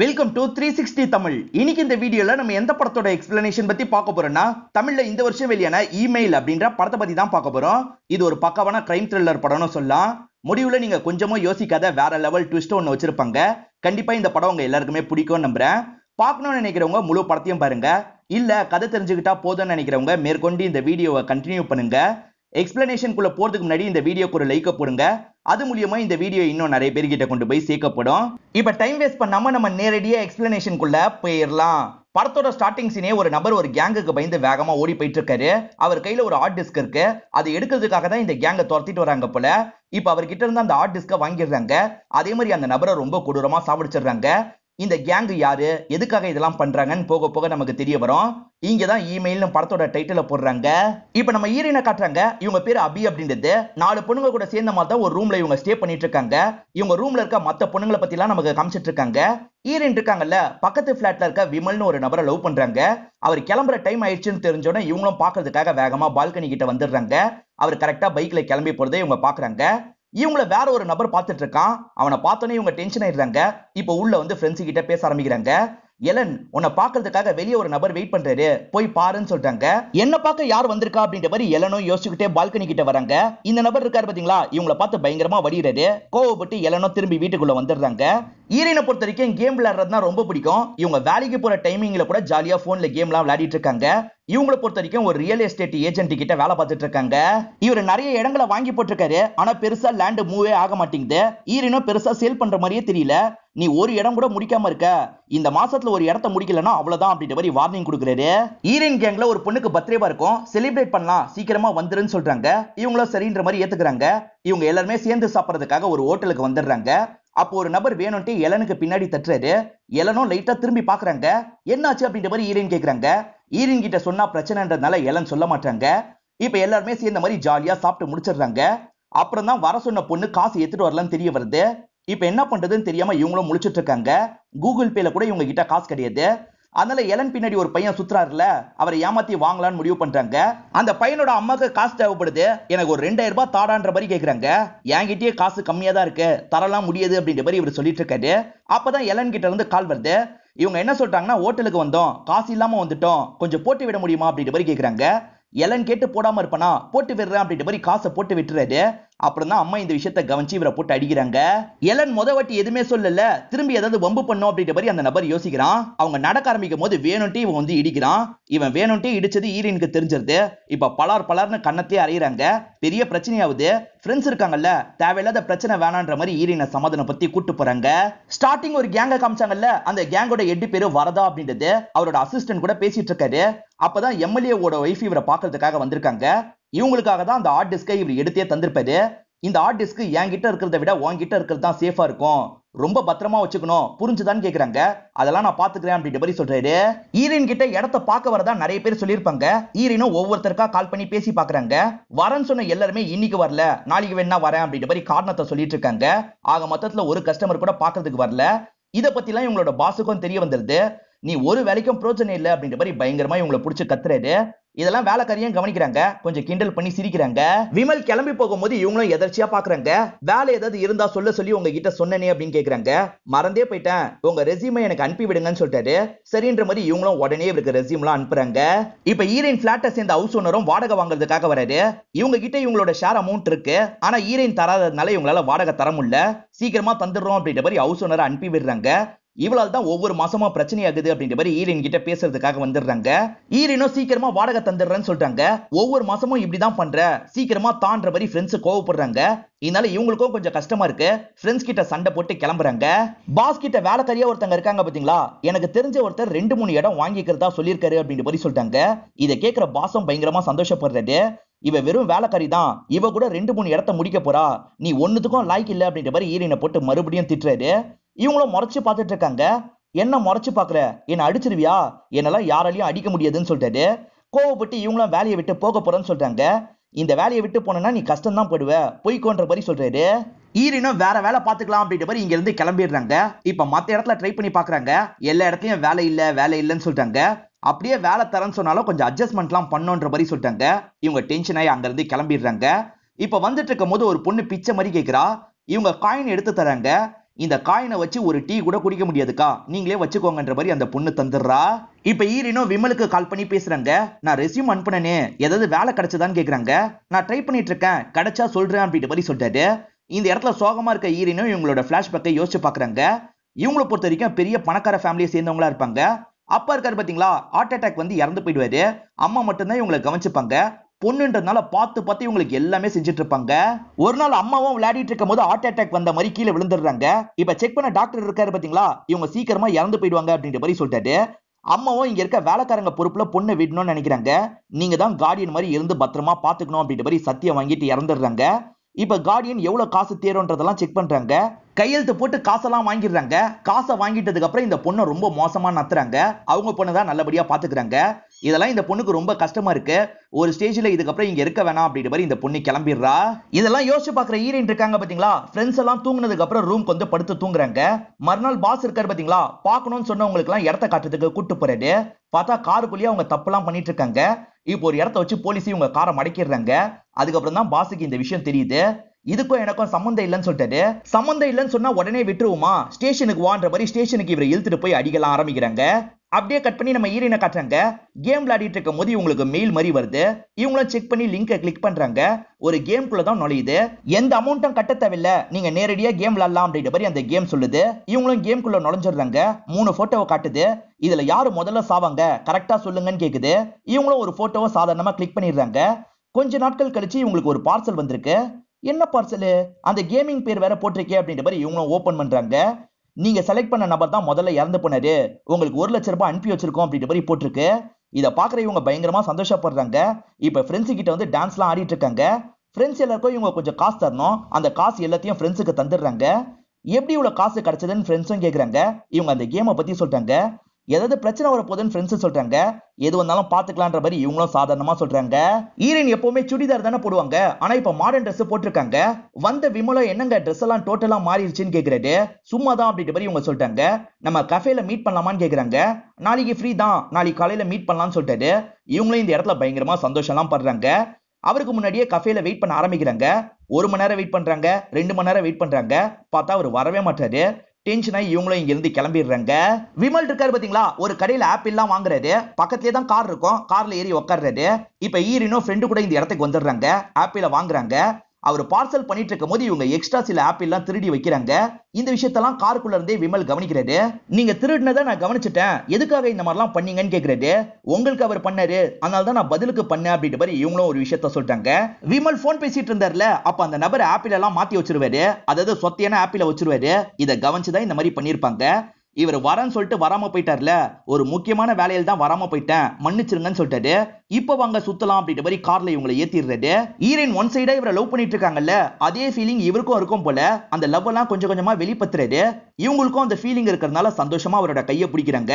Welcome to 360 Tamil. இன்னைக்கு இந்த வீடியோல நம்ம எந்த படத்தோட எக்ஸ்பிளனேஷன் பத்தி பார்க்க போறோம்னா, தமிழ்ல இந்த வருஷம் வெளியான இமெயில் அப்படின்ற படத்தை பத்தி தான் பார்க்க போறோம். இது ஒரு பக்காவான கிரைம் த்ரில்லர் படம்னு சொல்லலாம். முடிவுல நீங்க கொஞ்சமும் யோசிக்காத வேற லெவல் ட்விஸ்ட் ஒன்னு வச்சிருப்பாங்க. கண்டிப்பா இந்த படம் உங்க எல்லாருக்குமே பிடிக்கும்னு நம்புறேன். பார்க்கணும்னு நினைக்கிறவங்க முழு படத்தையும் பாருங்க. இல்ல கதை தெரிஞ்சுக்கிட்டா போதும்னு நினைக்கிறவங்க மேற்கொண்டு இந்த வீடியோவை கண்டினியூ பண்ணுங்க. எக்ஸ்பிளனேஷனுக்குள்ள போறதுக்கு முன்னாடி இந்த வீடியோக்கு ஒரு லைக் போடுங்க. அது மூலியமா இந்த வீடியோ இன்னும் நிறைய பேர்கிட்ட கொண்டு போய் சேர்க்கப்படும். இப்ப டைம் வேஸ்ட் பண்ணாம நம்ம நேரடியா எக்ஸ்பிளனேஷனுக்குள்ள போயிடலாம். படத்தோட ஸ்டார்டிங் சீனே ஒரு நபர் ஒரு கேங்குக்கு பயந்து வேகமா ஓடி போயிட்டு இருக்காரு. அவர் கையில ஒரு ஹார்ட் டிஸ்க் இருக்கு. அதை எடுக்கிறதுக்காக தான் இந்த கேங்கை துரத்திட்டு வராங்க போல. இப்ப அவர்கிட்ட இருந்து அந்த ஹார்ட் டிஸ்கை வாங்கிடுறாங்க. அதே மாதிரி அந்த நபரை ரொம்ப கொடூரமா சாவடிச்சிடுறாங்க. இந்த கேங் யாரு, எதுக்காக இதெல்லாம் பண்றாங்கன்னு போக போக நமக்கு தெரிய வரும். இங்கதான் இமெயில்னு படத்தோட டைட்டில போடுறாங்க. இப்ப நம்ம ஹீரோயினை காட்டுறாங்க. இவங்க பேரு அபி அப்படின்றது. 4 பொண்ணுங்க கூட சேர்ந்த மாதிரி தான் ஒரு ரூம்ல இவங்க ஸ்டே பண்ணிட்டு இருக்காங்க. இவங்க ரூம்ல இருக்க மத்த பொண்ணுங்களை பத்தி எல்லாம் நமக்கு காமிச்சிட்டு இருக்காங்க. ஹீரோயின் இருக்காங்கல்ல, பக்கத்து பிளாட்ல இருக்க விமல்னு ஒரு நபரை லவ் பண்றாங்க. அவர் கிளம்புற டைம் ஆயிடுச்சுன்னு தெரிஞ்சோட இவங்களும் பாக்குறதுக்காக வேகமா பால்கனி கிட்ட வந்துடுறாங்க. அவர் கரெக்டா பைக்ல கிளம்பி போறதை இவங்க பாக்குறாங்க. இவங்கள வேற ஒரு நபர் பார்த்துட்டு இருக்கான். அவனை பார்த்தோன்னே இவங்க டென்ஷன் ஆயிடுறாங்க. இப்போ உள்ள வந்து ஃப்ரெண்ட்ஸ் கிட்ட பேச ஆரம்பிக்கிறாங்க. எலன், உன்னை பாக்குறதுக்காக வெளியே ஒரு நபர் வெயிட் பண்றாரு, போய் பாருன்னு சொல்றாங்க. என்ன பார்க்க யார் வந்திருக்கா அப்படின்ற மாதிரி எலனும் யோசிச்சுக்கிட்டே பால்கனி கிட்ட வராங்க. இந்த நபர் இருக்காரு பாத்தீங்களா, இவங்களை பார்த்து பயங்கரமா வடிறாரு. கோவப்பட்டு எலனும் திரும்பி வீட்டுக்குள்ள வந்துடுறாங்க. ஹீரோயினை பொறுத்த வரைக்கும் கேம் விளையாடுறதுனா ரொம்ப பிடிக்கும். இவங்க வேலைக்கு போற டைமிங்ல கூட ஜாலியா போன்ல கேம்லாம் விளையாடிட்டு இருக்காங்க. இவங்களை பொறுத்த வரைக்கும் ஒரு ரியல் எஸ்டேட் ஏஜென்ட் கிட்ட வேலை பார்த்துட்டு இருக்காங்க. இவர் நிறைய இடங்களை வாங்கி போட்டிருக்காரு. ஆனா பெருசா லேண்ட் மூவே ஆக மாட்டேங்குது. ஹீரோயினும் பெருசா சேல் பண்ற மாதிரியே தெரியல. நீ ஒரு இடம் கூட முடிக்காம இருக்க, இந்த மாசத்துல ஒரு இடத்த முடிக்கலன்னா அவ்வளவுதான் அப்படின்ற மாதிரி வார்னிங் கொடுக்குறாரு. ஹீரோயின் கேங்ல ஒரு பொண்ணுக்கு பர்த்டேவா இருக்கும், செலிப்ரேட் பண்ணலாம், சீக்கிரமா வந்துருன்னு சொல்றாங்க. இவங்களும் சரின்ற மாதிரி ஏத்துக்கிறாங்க. இவங்க எல்லாருமே சேர்ந்து சாப்பிடறதுக்காக ஒரு ஹோட்டலுக்கு வந்துடுறாங்க. அப்போ ஒரு நபர் வேணும்ட்டு எலனுக்கு பின்னாடி தட்டுறாரு. எலனும் லைட்டா திரும்பி பாக்குறாங்க. என்னாச்சு அப்படின்ற மாதிரி ஹீரோயின் கேக்குறாங்க. ஹீரோயின் கிட்ட சொன்னா பிரச்சனைன்றதுனால எலன் சொல்ல மாட்டாங்க. இப்ப எல்லாருமே சேர்ந்த மாதிரி ஜாலியா சாப்பிட்டு முடிச்சிடுறாங்க. அப்புறம் தான் வர சொன்ன பொண்ணு காசு எடுத்துட்டு வரலான்னு தெரிய வருது. இப்ப என்ன பண்றதுன்னு தெரியாம இவங்களும் முழிச்சிட்டு இருக்காங்க. கூகுள் பேல கூட இவங்க கிட்ட காசு கிடையாது. அதனால எலன் பின்னாடி ஒரு பையன் சுத்துறாருல, அவரை ஏமாத்தி வாங்கலான்னு முடிவு பண்றாங்க. அந்த பையனோட அம்மாக்கு காசு தேவைப்படுது, எனக்கு ஒரு 2000 ரூபாய் தாடான்ற மாதிரி கேக்குறாங்க. என்கிட்டயே காசு கம்மியா தான் இருக்கு, தரலாம் முடியாது அப்படின்ற மாதிரி இவர் சொல்லிட்டு இருக்காரு. அப்பதான் எலன் கிட்ட இருந்து கால் வருது. இவங்க என்ன சொல்றாங்கன்னா, ஹோட்டலுக்கு வந்தோம், காசு இல்லாம வந்துட்டோம், கொஞ்சம் போட்டு விட முடியுமா அப்படின்ற மாதிரி கேக்குறாங்க. எலன் கேட்டு போடாம இருப்பனா, போட்டு விடுறேன் அப்படின்ற மாதிரி காசை போட்டு விட்டுறாரு. அப்புறம் தான் அம்மா இந்த விஷயத்தை கவனிச்சு இவரை போட்டு அடிக்கிறாங்க. எலன் முத வாட்டி எதுவுமே சொல்லல, திரும்பி ஏதாவது வம்பு பண்ணும் அப்படின்ற மாதிரி அந்த நபர் யோசிக்கிறான். அவங்க நடக்க ஆரம்பிக்கும் போது வேணும்ட்டே இவன் வந்து இடிக்கிறான். இவன் வேணும்ட்டே இடிச்சது ஹீரோயினுக்கு தெரிஞ்சிருது. இப்ப பலார்னு கண்ணத்தையே அறையிறாங்க. பெரிய பிரச்சனையாவது. ஃப்ரெண்ட்ஸ் இருக்காங்கல்ல, தேவையில்லாத பிரச்சனை வேணான்ற மாதிரி ஹீரோயினை சமாதானம் பத்தி கூட்டு போறாங்க. ஸ்டார்டிங் ஒரு கேங்க காமிச்சாங்கல்ல, அந்த கேங்கோட ஹெட் பேரு வரதா அப்படின்றது. அவரோட அசிஸ்டன்ட் கூட பேசிட்டு இருக்காரு. அப்பதான் எம்எல்ஏ ஓட வைஃப் இவரை பாக்குறதுக்காக வந்திருக்காங்க. இவங்களுக்காக தான் அந்த ஹார்ட் டிஸ்கை இவர் எடுத்தே தந்திருப்பாரு. இந்த ஹார்ட் டிஸ்க் என்கிட்ட இருக்கிறத விட உன்கிட்ட இருக்கிறது தான் சேஃபா இருக்கும், ரொம்ப பத்திரமா வச்சுக்கணும், புரிஞ்சுதான்னு கேக்குறாங்க. அதெல்லாம் நான் பாத்துக்கிறேன் அப்படின்ற மாதிரி சொல்றாரு. ஹீரோயின் கிட்ட இடத்த பார்க்க வரதா நிறைய பேர் சொல்லியிருப்பாங்க. ஹீரோயினும் ஒவ்வொருத்தருக்கா கால் பண்ணி பேசி பாக்குறாங்க. வரேன்னு சொன்ன எல்லாருமே இன்னைக்கு வரல, நாளைக்கு வேணா வரேன் அப்படின்ற மாதிரி காரணத்தை சொல்லிட்டு இருக்காங்க. ஆக மொத்தத்துல ஒரு கஸ்டமர் கூட பாக்குறதுக்கு வரல. இத பத்தி எல்லாம் இவங்களோட பாஸுக்கும் தெரிய வந்துருது. நீ ஒரு வேலைக்கும் பிரோஜனம் இல்லை அப்படின்ற மாதிரி பயங்கரமா இவங்களை பிடிச்சு கத்துறாரு. இதெல்லாம் வேலைக்காரியும் கவனிக்கிறாங்க, கொஞ்சம் கிண்டல் பண்ணி சிரிக்கிறாங்க. விமல் கிளம்பி போகும்போது இவங்களும் எதர்ச்சியா பாக்குறாங்க. வேலை ஏதாவது இருந்தா சொல்ல சொல்லி உங்ககிட்ட சொன்னனே அப்படின்னு கேக்குறாங்க. மறந்தே போயிட்டேன், உங்க ரெசியூமை எனக்கு அனுப்பி விடுங்கன்னு சொல்லிட்டாரு. சரின்ற மாதிரி இவங்களும் உடனே இவருக்கு ரெசியூம்லாம் அனுப்புறாங்க. இப்ப ஹீரோயின் பிளாட்டை சேர்ந்த ஹவுஸ் ஓனரும் வாடகை வாங்குறதுக்காக வராரு. இவங்க கிட்ட இவங்களோட ஷேர் அமௌண்ட் இருக்கு. ஆனா ஹீரோயின் தராததுனால இவங்களால வாடகை தர முடியல. சீக்கிரமா தந்துடுறோம் அப்படின்ற மாதிரி ஹவுஸ் ஓனரை அனுப்பி விடுறாங்க. இவளால் தான் ஒவ்வொரு மாசமா பிரச்சனை ஆகுது அப்படின்ற மாதிரி ஹீரோயின் கிட்ட பேசுறதுக்காக வந்துடுறாங்க. ஹீரோயினும் சீக்கிரமா வாடகை தந்துடுறேன்னு சொல்றாங்க. ஒவ்வொரு மாசமும் இப்படிதான் பண்ற, சீக்கிரமா தான்ற மாதிரி ஃப்ரெண்ட்ஸ் கோவப்படுறாங்க. இதனால இவங்களுக்கும் கொஞ்சம் கஷ்டமா இருக்கு. ஃப்ரெண்ட்ஸ் கிட்ட சண்டை போட்டு கிளம்புறாங்க. பாஸ் கிட்ட வேலைக்காரியா ஒருத்தங்க இருக்காங்க பாத்தீங்களா, எனக்கு தெரிஞ்ச ஒருத்தர் 2-3 இடம் வாங்கிக்கிறதா சொல்லியிருக்காரு அப்படின்ற மாதிரி சொல்லிட்டாங்க. இதை கேட்கிற பாஸும் பயங்கரமா சந்தோஷப்படுறாரு. இவ வெறும் வேலைக்காரி தான், இவ கூட 2-3 இடத்த முடிக்க போறா, நீ ஒண்ணுத்துக்கும் லாய்க்கு இல்ல அப்படின்ற மாதிரி ஹீரோயினை போட்டு மறுபடியும் திட்டுறாரு. இவங்களும் முறைச்சு பார்த்துட்டு இருக்காங்க. என்ன முறைச்சு பாக்குற, என்ன அடிச்சிருவியா, என்னெல்லாம் யாராலையும் அடிக்க முடியாதுன்னு சொல்லிட்டாரு. கோவப்பட்டு இவங்களும் வேலையை விட்டு போக போறேன்னு சொல்றாங்க. இந்த வேலையை விட்டு போனா நீ கஷ்டம் தான் படுவ, போய்க்கோன்ற மாதிரி சொல்றாரு. ஹீரோயினும் வேற வேலை பாத்துக்கலாம் அப்படின்ற மாதிரி இங்க இருந்து கிளம்பிடுறாங்க. இப்ப மத்த இடத்துல ட்ரை பண்ணி பாக்குறாங்க. எல்லா இடத்துலயும் வேலை இல்லைன்னு சொல்றாங்க. அப்படியே வேலை தரேன்னு சொன்னாலும் கொஞ்சம் அட்ஜஸ்ட்மெண்ட்லாம் பண்ணோன்ற மாதிரி சொல்லிட்டாங்க. இவங்க டென்ஷன் ஆகி அங்க இருந்து கிளம்பிடுறாங்க. இப்ப வந்துட்டு இருக்கும் போது ஒரு பொண்ணு பிச்சை மாதிரி கேக்குறா. இவங்க காயின் எடுத்து தராங்க. இந்த காயினை வச்சு ஒரு டீ கூட குடிக்க முடியாதுக்கா, நீங்களே வச்சுக்கோங்கன்ற மாதிரி அந்த பொண்ணு தந்துடுறா. இப்ப ஈரினும் விமலுக்கு கால் பண்ணி பேசுறாங்க. நான் ரெஸ்யூம் அனுப்புனே, ஏதாவது வேலை கிடைச்சதான்னு கேக்குறாங்க. நான் ட்ரை பண்ணிட்டு இருக்கேன், கிடைச்சா சொல்றேன் அப்படின்ற மாதிரி சொல்லிட்டாரு. இந்த இடத்துல சோகமா இருக்க ஈரினும் இவங்களோட பிளாஷ்பேக்கை யோசிச்சு பாக்குறாங்க. இவங்களை பொறுத்த வரைக்கும் பெரிய பணக்கார ஃபேமிலியை சேர்ந்தவங்களா இருப்பாங்க. அப்பா இருக்காரு பாத்தீங்களா, ஹார்ட் அட்டாக் வந்து இறந்து போயிடுவாரு. அம்மா மட்டும்தான் இவங்களை கவனிச்சுப்பாங்க. பொண்ணுன்றதுனால பார்த்து பார்த்து இவங்களுக்கு எல்லாமே செஞ்சுட்டு இருப்பாங்க. ஒரு நாள் அம்மாவும் விளையாடிட்டு இருக்கும் போது ஹார்ட் அட்டாக் வந்த மாதிரி கீழே விழுந்துடுறாங்க. இப்ப செக் பண்ண டாக்டர் இருக்காரு பாத்தீங்களா, இவங்க சீக்கிரமா இறந்து போயிடுவாங்க அப்படின்ற மாதிரி சொல்லிட்டாரு. அம்மாவும் இங்க இருக்க வேலைக்காரங்க பொறுப்புல பொண்ணை விடணும்னு நினைக்கிறாங்க. நீங்க தான் கார்டியன் மாதிரி இருந்து பத்திரமா பாத்துக்கணும் அப்படின்ற மாதிரி சத்தியம் வாங்கிட்டு இறந்துடுறாங்க. இப்ப கார்டியன் எவ்வளவு காசு தேரும்ன்றதெல்லாம் செக் பண்றாங்க. கையெழுத்து போட்டு காசெல்லாம் வாங்கிடுறாங்க. காசை வாங்கிட்டதுக்கு அப்புறம் இந்த பொண்ணை ரொம்ப மோசமா நத்துறாங்க. அவங்க பொண்ணு தான் நல்லபடியா பாத்துக்கிறாங்க. இதெல்லாம் இந்த பொண்ணுக்கு ரொம்ப கஷ்டமா இருக்கு. ஒரு ஸ்டேஜ்ல இதுக்கப்புறம் இங்க இருக்க வேணாம் அப்படின்ற மாதிரி இந்த பொண்ணு கிளம்பிடுறா. இதெல்லாம் யோசிச்சு பாக்குற ஈரன் இருக்காங்க பாத்தீங்களா, ஃப்ரெண்ட்ஸ் எல்லாம் தூங்குனதுக்கு அப்புறம் ரூம்க்கு வந்து படுத்து தூங்குறாங்க. மறுநாள் பாஸ் இருக்காரு பாத்தீங்களா, பாக்கணும்னு சொன்னவங்களுக்கு எல்லாம் இடத்த காட்டுறதுக்கு கூட்டு போறாரு. பார்த்தா காருக்குள்ளேயே அவங்க தப்புலாம் பண்ணிட்டு இருக்காங்க. இப்போ ஒரு இடத்த வச்சு போலீஸ் இவங்க காரை மடக்கிடுறாங்க. அதுக்கப்புறம் தான் பாஸுக்கு இந்த விஷயம் தெரியுது. இதுக்கும் எனக்கும் சம்மந்தம் இல்லைன்னு சொல்லிட்டாரு. சம்மந்தம் இல்லைன்னு சொன்னா உடனே விட்டுருவோமா, ஸ்டேஷனுக்கு வான்ற மாதிரி ஸ்டேஷனுக்கு இவரை இழுத்துட்டு போய் அடிக்கலாம் ஆரம்பிக்கிறாங்க. அப்படியே கட் பண்ணி நம்ம ஈரினை காட்டுறாங்க. கேம் விளையாடிட்டு இருக்கும் போது இவங்களுக்கு மெயில் மாதிரி வருது. இவங்களும் செக் பண்ணி லிங்கை கிளிக் பண்றாங்க. ஒரு கேம்குள்ள தான் நுழையுது. எந்த அமௌண்ட்டும் கட்ட தேவையில்ல, நீங்க நேரடியா கேம் விளையாடலாம் அப்படின்ற மாதிரி அந்த கேம் சொல்லுது. இவங்களும் கேம்குள்ள நுழைஞ்சிடுறாங்க. 3 போட்டோவை காட்டுது. இதுல யாரு முதல்ல சாவாங்க கரெக்டா சொல்லுங்கன்னு கேக்குது. இவங்களும் ஒரு போட்டோவை சாதாரணமா கிளிக் பண்ணிடுறாங்க. கொஞ்ச நாட்கள் கழிச்சு இவங்களுக்கு ஒரு பார்சல் வந்திருக்கு. என்ன பார்சல், அந்த கேமிங் பேர் வேற போட்டிருக்கே அப்படின்ற மாதிரி இவங்களும் ஓபன் பண்றாங்க. நீங்க செலக்ட் பண்ண நபர் தான் முதல்ல இறந்து போனாரு, உங்களுக்கு 1 லட்சம் ரூபாய் அனுப்பி வச்சிருக்கோம் அப்படின்ற மாதிரி போட்டிருக்கு. இதை பாக்குற இவங்க பயங்கரமா சந்தோஷப்படுறாங்க. இப்ப ஃப்ரெண்ட்ஸ் கிட்ட வந்து டான்ஸ் எல்லாம் ஆடிட்டு இருக்காங்க. ஃப்ரெண்ட்ஸ் எல்லாருக்கும் இவங்க கொஞ்சம் காசு தரணும். அந்த காசு எல்லாத்தையும் ஃப்ரெண்ட்ஸுக்கு தந்துடுறாங்க. எப்படி இவ்வளவு காசு கிடைச்சதுன்னு ஃப்ரெண்ட்ஸும் கேக்குறாங்க. இவங்க அந்த கேமை பத்தி சொல்றாங்க. ஏதாவது பிரச்சனை வர போதுன்னு ஃப்ரெண்ட்ஸ் சொல்றாங்க. எது வந்தாலும் பாத்துக்கலான்ற மாதிரி இவங்களும் சாதாரணமா சொல்றாங்க. ஈரன் எப்பவுமே சுடிதார் தானே போடுவாங்க, ஆனா இப்ப மாடர்ன் ட்ரெஸ் போட்டிருக்காங்க. வந்த விமலா என்னங்க ட்ரெஸ் எல்லாம் டோட்டலா மாறிடுச்சுன்னு கேக்குறாரு. சும்மா தான் அப்படின்ற மாதிரி இவங்க சொல்லிட்டாங்க. நம்ம கஃபேல மீட் பண்ணலாமான்னு கேக்குறாங்க. நாளைக்கு ஃப்ரீ தான், நாளைக்கு காலையில மீட் பண்ணலாம்னு சொல்லிட்டாரு. இவங்களும் இந்த இடத்துல பயங்கரமா சந்தோஷம் எல்லாம் படுறாங்க. அவருக்கு முன்னாடியே கஃபேல வெயிட் பண்ண ஆரம்பிக்கிறாங்க. 1 மணி நேரம் வெயிட் பண்றாங்க, 2 மணி நேரம் வெயிட் பண்றாங்க. பார்த்தா அவர் வரவே மாட்டாரு. டென்ஷன் ஆகி இவங்களும் இங்க இருந்து கிளம்பிடுறாங்க. விமல் இருக்காரு பாத்தீங்களா, ஒரு கடையில ஆப்பிள் எல்லாம் வாங்குறாரு. பக்கத்துலயே தான் கார் இருக்கும். கார்ல ஏறி உட்கார்றாரு. இப்ப ஈரினும் ஃப்ரெண்டு கூட இந்த இடத்துக்கு வந்துடுறாங்க. ஆப்பிள வாங்குறாங்க. அவர் பார்சல் பண்ணிட்டு இருக்கும் போது இவங்க எக்ஸ்ட்ரா சில ஆப்பிள் எல்லாம் திருடி வைக்கிறாங்க. இந்த விஷயத்தெல்லாம் காருக்குள்ள இருந்தே விமல் கவனிக்கிறாரு. நீங்க திருடினதை நான் கவனிச்சுட்டேன், எதுக்காக இந்த மாதிரிலாம் பண்ணீங்கன்னு கேக்குறாரு. உங்களுக்கு அவர் பண்ணாரு, அதனால தான் நான் பதிலுக்கு பண்ணேன் அப்படின்ற மாதிரி இவங்களும் ஒரு விஷயத்த சொல்லிட்டாங்க. விமல் போன் பேசிட்டு இருந்தார்ல, அப்ப அந்த நபர் ஆப்பிள் எல்லாம் மாத்தி வச்சிருவாரு. அதாவது சொத்தையான ஆப்பிள வச்சிருவாரு. இதை கவனிச்சுதான் இந்த மாதிரி பண்ணிருப்பாங்க. இவர் வரன்னு சொல்லிட்டு வராம போயிட்டார்ல, ஒரு முக்கியமான வேலையில தான் வராம போயிட்டேன், மன்னிச்சிருங்கன்னு சொல்லிட்டாரு. இப்ப வாங்க சுத்தலாம் அப்படின்ற மாதிரி கார்ல இவங்களை ஏத்திடுறாரு. ஈரன் ஒன் சைடா இவரை லவ் பண்ணிட்டு இருக்காங்கல்ல, அதே ஃபீலிங் இவருக்கும் இருக்கும் போல. அந்த லவ் எல்லாம் கொஞ்சம் கொஞ்சமா வெளிப்பத்துறாரு. இவங்களுக்கும் அந்த ஃபீலிங் இருக்கிறதுனால சந்தோஷமா அவரோட கையை பிடிக்கிறாங்க.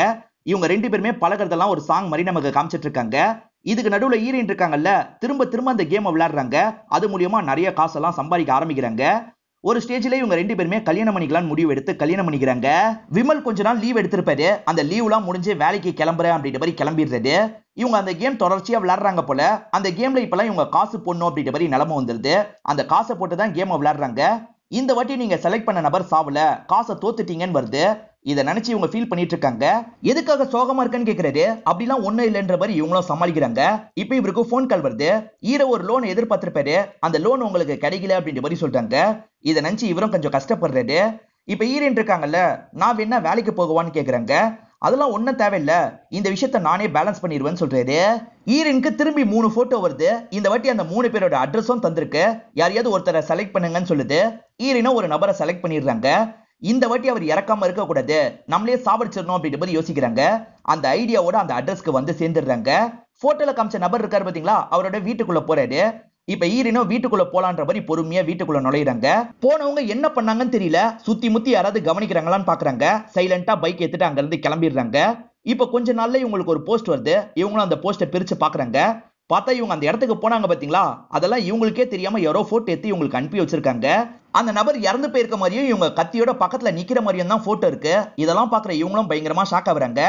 இவங்க 2 பேருமே பழகிறதெல்லாம் ஒரு சாங் மாதிரி நமக்கு காமிச்சிட்டு இருக்காங்க. இதுக்கு நடுவுல ஈரன் இருக்காங்கல்ல, திரும்ப திரும்ப அந்த கேமை விளையாடுறாங்க. அது மூலியமா நிறைய காசெல்லாம் சம்பாதிக்க ஆரம்பிக்கிறாங்க. ஒரு ஸ்டேஜ்ல இவங்க 2 பேருமே கல்யாணம் பண்ணிக்கலாம் முடிவு எடுத்து கல்யாணம் பண்ணிக்கிறாங்க. விமல் கொஞ்ச நாள் லீவ் எடுத்திருப்பாரு. அந்த லீவ்லாம் முடிஞ்சு வேலைக்கு கிளம்புறேன் அப்படின்ற மாதிரி கிளம்பிடுறாரு. இவங்க அந்த கேம் தொடர்ச்சியா விளையாடுறாங்க போல. அந்த கேம்ல இப்பெல்லாம் இவங்க காசு போடணும் அப்படின்ற மாதிரி நிலைமை வந்துருது. அந்த காசை போட்டு தான் கேமை விளையாடுறாங்க. இந்த வாட்டி நீங்க செலக்ட் பண்ண நபர் சாவல, காசை தோத்துட்டீங்கன்னு வருது. இதை நினைச்சு இவங்க ஃபீல் பண்ணிட்டு இருக்காங்க. எதுக்காக சோகமா இருக்குன்னு கேக்குறாரு. அப்படிலாம் ஒண்ணும் இல்லைன்ற மாதிரி இவங்களும் சமாளிக்கிறாங்க. இப்ப இவருக்கு போன் கால் வருது. ஒரு லோன் எதிர்பார்த்திருப்பாரு, அந்த லோன் உங்களுக்கு கிடைக்கல அப்படின்ற மாதிரி சொல்றாங்க. இதை நினைச்சு இவரும் கொஞ்சம் கஷ்டப்படுறாரு. இப்ப ஈரன் இருக்காங்கல்ல, நான் வேணா வேலைக்கு போகவான்னு கேக்குறாங்க. அதெல்லாம் ஒன்னும் தேவையில்ல, இந்த விஷயத்த நானே பேலன்ஸ் பண்ணிடுவேன்னு சொல்றாரு. ஈரனுக்கு திரும்பி 3 போட்டோ வருது. இந்த வாட்டி அந்த 3 பேரோட அட்ரஸும் தந்திருக்கு. யாரையாவது ஒருத்தரை செலக்ட் பண்ணுங்கன்னு சொல்லுது. ஈரனும் ஒரு நபரை செலக்ட் பண்ணிடுறாங்க. இந்த வாட்டி அவர் இறக்காம இருக்க கூடாது, நம்மளே சாவடிச்சிடணும் அப்படின்ற மாதிரி யோசிக்கிறாங்க. அந்த ஐடியாவோட அந்த அட்ரஸ்க்கு வந்து சேர்ந்துடுறாங்க. போட்டோல காமிச்ச நபர் இருக்காரு பாத்தீங்களா, அவரோட வீட்டுக்குள்ள போறாரு. இப்ப ஈரனும் வீட்டுக்குள்ள போலான்ற மாதிரி பொறுமையா வீட்டுக்குள்ள நுழையிறாங்க. போனவங்க என்ன பண்ணாங்கன்னு தெரியல, சுத்தி முத்தி யாராவது கவனிக்கிறாங்களான்னு பாக்குறாங்க. சைலண்டா பைக் எடுத்துட்டு அங்க இருந்து கிளம்பிடுறாங்க. இப்ப கொஞ்ச நாள்ல இவங்களுக்கு ஒரு போஸ்ட் வருது. இவங்களும் அந்த போஸ்டை பிரிச்சு பாக்குறாங்க. பார்த்தா இவங்க அந்த இடத்துக்கு போனாங்க பாத்தீங்களா, அதெல்லாம் இவங்களுக்கே தெரியாம யாரோ போட்டோ எடுத்து இவங்களுக்கு அனுப்பி வச்சிருக்காங்க. அந்த நபர் இறந்து போயிருக்க மாதிரியும் இவங்க கத்தியோட பக்கத்துல நிக்கிற மாதிரியும் தான் போட்டோ இருக்கு. இதெல்லாம் பாக்குற இவங்களும் பயங்கரமா ஷாக் ஆகுறாங்க.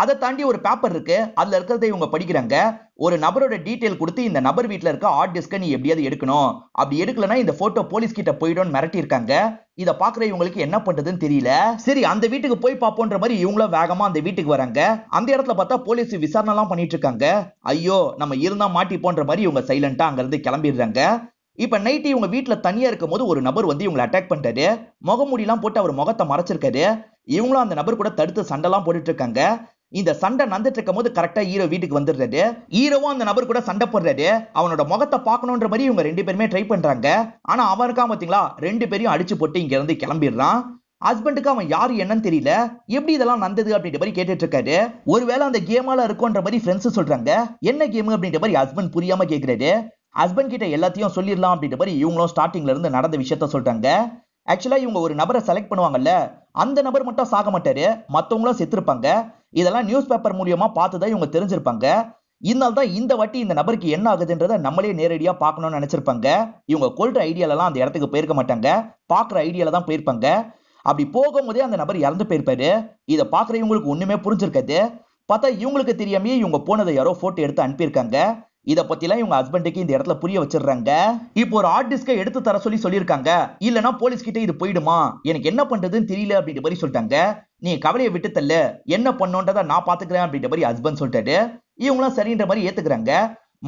அதை தாண்டி ஒரு பேப்பர் இருக்கு, அதுல இருக்கிறத இவங்க படிக்கிறாங்க. ஒரு நபரோட டீடைல் கொடுத்து இந்த நபர் வீட்டுல இருக்க ஹார்ட் டிஸ்கை நீ எப்படியாவது எடுக்கணும், அப்படி எடுக்கலன்னா இந்த போட்டோ போலீஸ் கிட்ட போயிடும் மிரட்டி இருக்காங்க. இத பாக்குற இவங்களுக்கு என்ன பண்றதுன்னு தெரியல. சரி அந்த வீட்டுக்கு போய் பாப்போன்ற மாதிரி இவங்களும் வேகமா அந்த வீட்டுக்கு வராங்க. அந்த இடத்துல பார்த்தா போலீஸ் விசாரணை எல்லாம் பண்ணிட்டு இருக்காங்க. ஐயோ நம்ம இருந்தா மாட்டிப்போன்ற மாதிரி இவங்க சைலண்டா அங்க இருந்து கிளம்பிடுறாங்க. இப்ப நைட் இவங்க வீட்டுல தனியா இருக்கும் போது ஒரு நபர் வந்து இவங்களை அட்டாக் பண்ணிட்டாரு. முகமூடி எல்லாம் போட்டு அவர் முகத்தை மறைச்சிருக்காரு. இவங்களும் அந்த நபர் கூட தடுத்து சண்டை எல்லாம் போட்டுட்டு இருக்காங்க. இந்த சண்டை நடந்துட்டு இருக்கும் போது கரெக்டா ஹீரோ வீட்டுக்கு வந்துடுறாரு. ஹீரோவும் அந்த நபர் கூட சண்டை போடுறாரு. அவனோட முகத்தை பார்க்கணுன்ற மாதிரி இவங்க ரெண்டு பேருமே ட்ரை பண்றாங்க. ஆனா அவன் இருக்கான் பாத்தீங்களா, ரெண்டு பேரையும் அடிச்சு போட்டு இங்க இருந்து கிளம்பிடுறான். ஹஸ்பண்டுக்கு அவன் யாரு என்னன்னு தெரியல. எப்படி இதெல்லாம் நடந்தது அப்படின்ற மாதிரி கேட்டுட்டு இருக்காரு. ஒருவேளை அந்த கேமால இருக்கும்ன்ற மாதிரி ஃப்ரெண்ட்ஸ் சொல்றாங்க. என்ன கேம் அப்படின்ற மாதிரி ஹஸ்பண்ட் புரியாம கேக்குறாரு. ஹஸ்பண்ட் கிட்ட எல்லாத்தையும் சொல்லிடலாம் அப்படின்ற மாதிரி இவங்களும் ஸ்டார்டிங்ல இருந்து நடந்த விஷயத்த சொல்றாங்க. ஆக்சுவலா இவங்க ஒரு நபரை செலக்ட் பண்ணுவாங்கல்ல, அந்த நபர் மட்டும் சாக மாட்டாரு, மத்தவங்களும் செத்துருப்பாங்க. இதெல்லாம் நியூஸ் பேப்பர் மூலியமா பார்த்துதான் இவங்க தெரிஞ்சிருப்பாங்க. இதனால தான் இந்த வாட்டி இந்த நபருக்கு என்ன ஆகுதுன்றத நம்மளே நேரடியா பார்க்கணும்னு நினைச்சிருப்பாங்க. இவங்க கொல்ற ஐடியால எல்லாம் அந்த இடத்துக்கு போயிருக்க மாட்டாங்க, பாக்குற ஐடியால தான் போயிருப்பாங்க. அப்படி போகும்போதே அந்த நபர் இறந்து போயிருப்பாரு. இதை பாக்குற இவங்களுக்கு ஒண்ணுமே புரிஞ்சிருக்காது. பார்த்தா இவங்களுக்கு தெரியாமயே இவங்க போனதை யாரோ போட்டோ எடுத்து அனுப்பியிருக்காங்க. இத பத்திலாம் இவங்க ஹஸ்பண்டுக்கு இந்த இடத்துல புரிய வச்சிடுறாங்க. இப்போ ஒரு ஹார்ட் டிஸ்கை எடுத்து தர சொல்லியிருக்காங்க. இல்லனா போலீஸ் கிட்ட இது போயிடுமா, எனக்கு என்ன பண்றதுன்னு தெரியல அப்படின்ற மாதிரி சொல்லிட்டாங்க. நீ கவலையை விட்டு தள்ள, என்ன பண்ணோன்றத நான் பாத்துக்கிறேன் அப்படின்ற மாதிரி ஹஸ்பண்ட் சொல்லிட்டாரு. இவங்களும் சரின்ற மாதிரி ஏத்துக்கிறாங்க.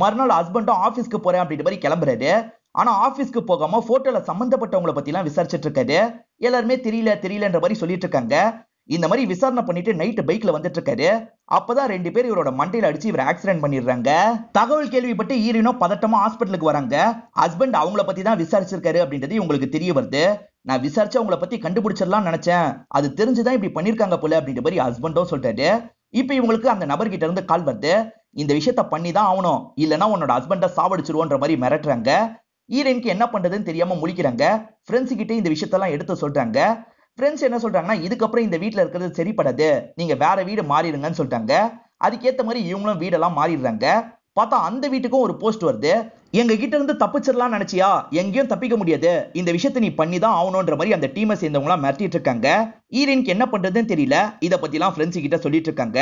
மறுநாள் ஹஸ்பண்டும் ஆபீஸ்க்கு போறேன் அப்படின்ற மாதிரி கிளம்புறாரு. ஆனா ஆபீஸ்க்கு போகாம போட்டோல சம்பந்தப்பட்டவங்களை பத்தி எல்லாம் விசாரிச்சுட்டு இருக்காரு. எல்லாருமே தெரியலன்ற மாதிரி சொல்லிட்டு இருக்காங்க. இந்த மாதிரி விசாரணை பண்ணிட்டு நைட் பைக்ல வந்துட்டு இருக்காரு. அப்பதான் ரெண்டு பேர் இவரோட மண்டையில அடிச்சு இவர் ஆக்சிடென்ட் பண்ணிடுறாங்க. தகவல் கேள்விப்பட்டு ஹீரோயினோ பதட்டமா ஹாஸ்பிட்டலுக்கு வராங்க. ஹஸ்பண்ட் அவங்கள பத்தி தான் விசாரிச்சிருக்காரு அப்படின்றது உங்களுக்கு தெரிய வருது. நான் விசாரிச்சு அவங்கள பத்தி கண்டுபிடிச்சிடலாம் நினைச்சேன், அது தெரிஞ்சுதான் இப்படி பண்ணிருக்காங்க போல அப்படின்ற மாதிரி ஹஸ்பண்டும் சொல்லிட்டாரு. இப்ப இவங்களுக்கு அந்த நபர்கிட்ட இருந்து கால் வருது. இந்த விஷயத்த பண்ணி தான் ஆகணும், இல்லனா உன்னோட ஹஸ்பண்ட சாவடிச்சிருவோன்ற மாதிரி மிரட்டுறாங்க. ஹீரோயினுக்கு என்ன பண்றதுன்னு தெரியாம முழிக்கிறாங்க. ஃப்ரெண்ட்ஸ் கிட்ட இந்த விஷயத்தெல்லாம் எடுத்து சொல்றாங்க. ஃப்ரெண்ட்ஸ் என்ன சொல்றாங்கன்னா, இதுக்கப்புறம் இந்த வீட்டுல இருக்கிறது சரிப்படாது, நீங்க வேற வீடு மாறிடுங்கன்னு சொல்லிட்டாங்க. அதுக்கேத்த மாதிரி இவங்களும் வீடெல்லாம் மாறிடுறாங்க. பார்த்தா அந்த வீட்டுக்கும் ஒரு போஸ்ட் வருது. எங்க கிட்ட இருந்து தப்பிச்சிடலாம் நினைச்சியா, எங்கேயும் தப்பிக்க முடியாது, இந்த விஷயத்தை நீ பண்ணி தான் ஆகணும்ன்ற மாதிரி அந்த டீமை சேர்ந்தவங்க எல்லாம் மிரட்டிட்டு இருக்காங்க. ஹீரோயினுக்கு என்ன பண்றதுன்னு தெரியல. இத பத்தி எல்லாம் ஃப்ரெண்ட்ஸ் கிட்ட சொல்லிட்டு இருக்காங்க.